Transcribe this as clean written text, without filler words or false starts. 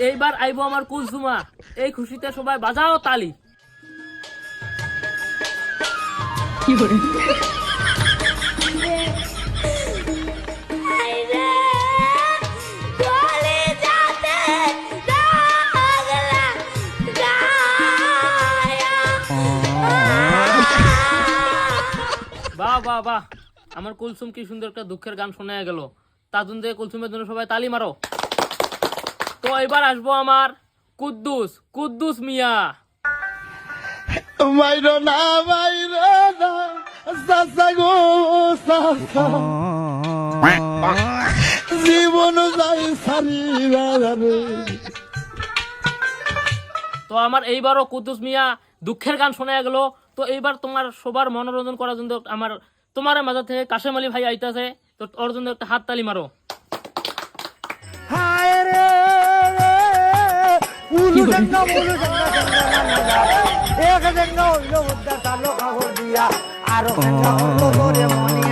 এইবার আইবো আমার কুলসুমা, এই খুশিতে সবাই বাজাও তালি। বাহ বাহ বাহ, আমার কুলসুম কি সুন্দর একটা দুঃখের গান শোনা গেল। তার জন্য কুলসুমের জন্য সবাই তালি মারো। তো এবার আসবো আমার কুদ্দুস, কুদ্দুস মিয়া। মাইরো না সাসা গো সাসা, জীবন যাই সারিরা রে। তো আমার এইবারও কুদ্দুস মিয়া দুঃখের গান শোনা গেল। তো এইবার তোমার সবার মনোরঞ্জন করার জন্য আমার তোমার মাঝে থেকে কাশেম আলী ভাই আইতাছে, তো ওর জন্য একটা হাত তালি মারো। হায় রে উলু গঙ্গা এক গঙ্গা হইলো উদ্দা তালো খবর দিয়া আর গঙ্গা হইলো রে মনি